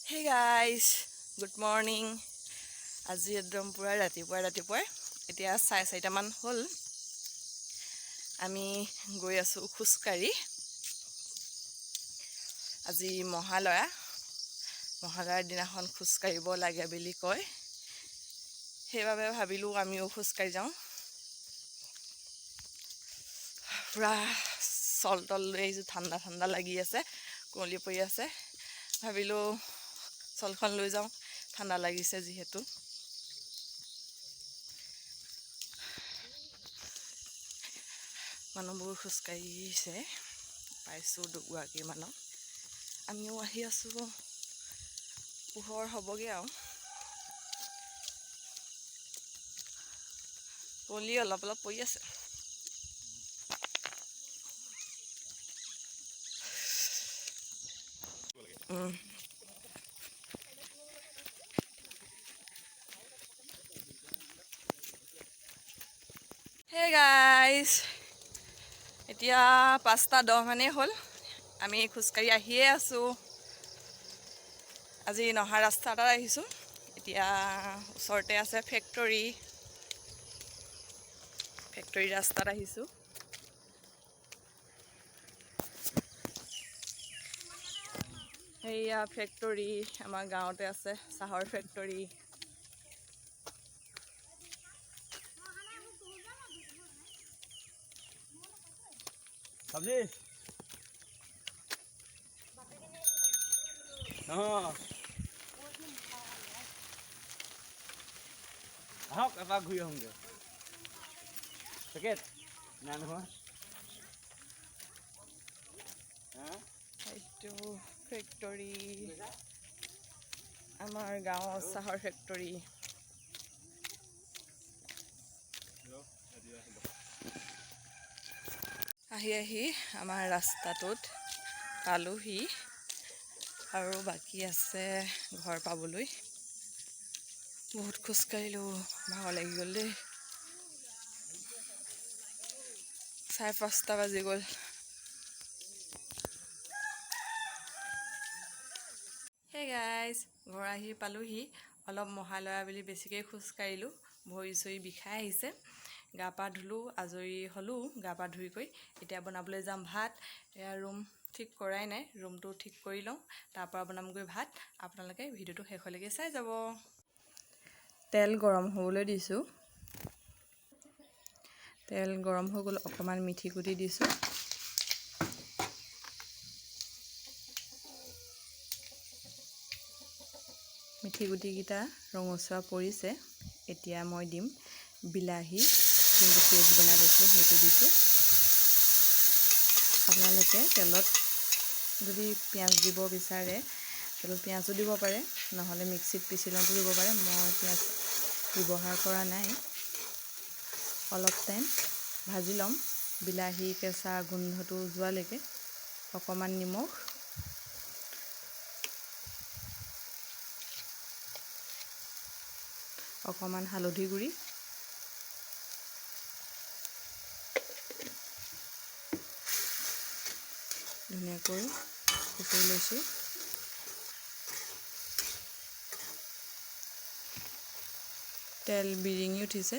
Hey guys, good morning. আজি একদম পুৰা ৰাতিপুৱাই এতিয়া 4:30মান হ'ল। আমি গৈ আছো খুচকাৰি। আজি মহালয়াৰ দিনাখন খুচকাৰিব লাগে বুলি কয়। সেইবাবে ভাবিলো আমিও খুচকাৰি যাওঁ। পুৰা চলতল লৈ আহিছোঁ, ঠাণ্ডা লাগি আছে, কুঁৱলী পৰি আছে। ভাবিলো চলখন লৈ যাওঁ, ঠাণ্ডা লাগিছে যিহেতু। মানুহবোৰ খোজকাঢ়িছে, পাইছোঁ দুগৰাকী মানুহ। আমিও আহি আছোঁ, পোহৰ হ'বগৈ আৰু। কুঁৱলী অলপ পৰি আছে। Hey guys, এতিয়া 5:10 মানেই হ'ল। আমি খোজকাঢ়ি আহিয়ে আছোঁ। আজি নহা ৰাস্তা এটাত আহিছোঁ। এতিয়া ওচৰতে আছে ফেক্টৰী ৰাস্তাত আহিছোঁ। সেয়া ফেক্টৰী আমাৰ গাঁৱতে আছে, চাহৰ ফেক্টৰী। আহক এপাক ঘূৰি আহোঁগৈ। পেকেট নাই নহয়। এইটো ফেক্টৰী, আমাৰ গাঁৱৰ চাহৰ ফেক্টৰী। আহি আমাৰ ৰাস্তাটোত পালোহি আৰু বাকী আছে ঘৰ পাবলৈ। বহুত খোজকাঢ়িলোঁ, ভাগৰ লাগি গ'ল দেই। 5:30 বাজি গ'ল। Hey guys, ঘৰ আহি পালোহি। অলপ মহালয়া বুলি বেছিকৈ খোজকাঢ়িলোঁ, ভৰি চৰি বিষাই আহিছে। গা পা ধুলোঁ, আজৰি হ'লোঁ গা পা ধুই কৰি। এতিয়া বনাবলৈ যাম ভাত। এয়া ৰুম ঠিক কৰাই নাই, ৰুমটো ঠিক কৰি লওঁ, তাৰপৰা বনামগৈ ভাত। আপোনালোকে ভিডিঅ'টো শেষলৈকে চাই যাব। তেল গৰম হ'বলৈ দিছোঁ। তেল গৰম হৈ গ'ল, অকণমান মিঠি গুটি দিছোঁ। মিঠি গুটিকেইটা ৰঙচুৱা পৰিছে। এতিয়া মই দিম বিলাহী, যোনটো পেষ্ট বনাই লৈছোঁ সেইটো দিছোঁ। আপোনালোকে তেলত যদি পিঁয়াজ দিব বিচাৰে তেলত পিঁয়াজো দিব পাৰে, নহ'লে মিক্সিত পিচি লওঁতো দিব পাৰে। মই পিঁয়াজ ব্যৱহাৰ কৰা নাই। অলপ টাইম ভাজি ল'ম, বিলাহী কেঁচা গোন্ধটো যোৱালৈকে। অকণমান নিমখ, অকণমান হালধি গুড়ি, ধুনীয়াকৈ খুচৰি লৈছোঁ। তেল বিৰিঙি উঠিছে।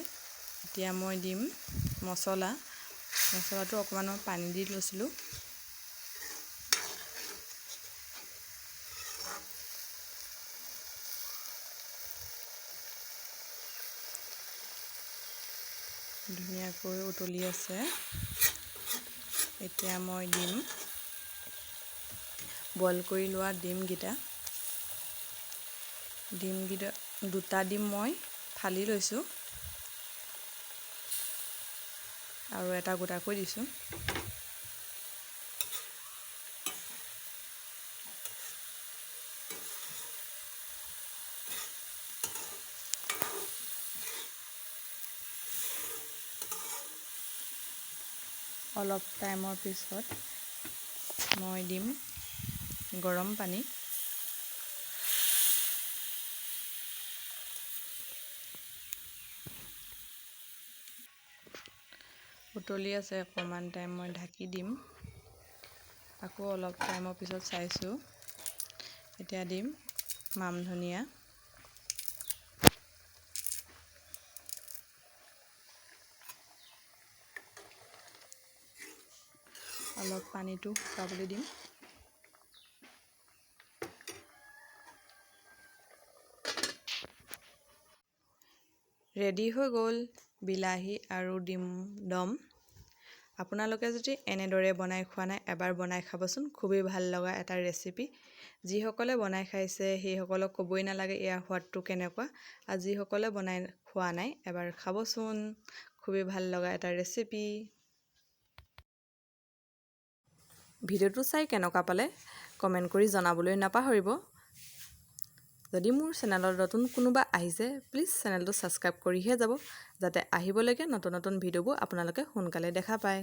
এতিয়া মই দিম মছলাটো অকণমান মই পানী দি লৈছিলোঁ। ধুনীয়াকৈ উতলি আছে। এতিয়া মই দিম বইল কৰি লোৱা ডিমকেইটা। দুটা ডিম মই ফালি লৈছোঁ আৰু এটা গোটাকৈ দিছোঁ। অলপ টাইমৰ পিছত মই দিম গৰম পানী। উতলি আছে, অকণমান টাইম মই ঢাকি দিম। আকৌ অলপ টাইমৰ পিছত চাইছোঁ, এতিয়া দিম মান ধনিয়া, অলপ পানীটো শুকাবলৈ দিম। ৰেডি হৈ গ'ল বিলাহী আৰু ডিম দম। আপোনালোকে যদি এনেদৰে বনাই খোৱা নাই, এবাৰ বনাই খাবচোন। খুবেই ভাল লগা এটা ৰেচিপি। যিসকলে বনাই খাইছে সেইসকলক ক'বই নালাগে ইয়াৰ সোৱাদটো কেনেকুৱা। আৰু যিসকলে বনাই খোৱা নাই, এবাৰ খাবচোন। খুবেই ভাল লগা এটা ৰেচিপি। ভিডিঅ'টো চাই কেনেকুৱা পালে কমেণ্ট কৰি জনাবলৈ নাপাহৰিব। যদি মোৰ চেনেলত নতুন কোনোবা আহিছে, প্লিজ চেনেলটো ছাবস্ক্ৰাইব কৰিহে যাব, যাতে আহিবলগীয়া নতুন নতুন ভিডিঅ'বোৰ আপোনালোকে সোনকালে দেখা পায়।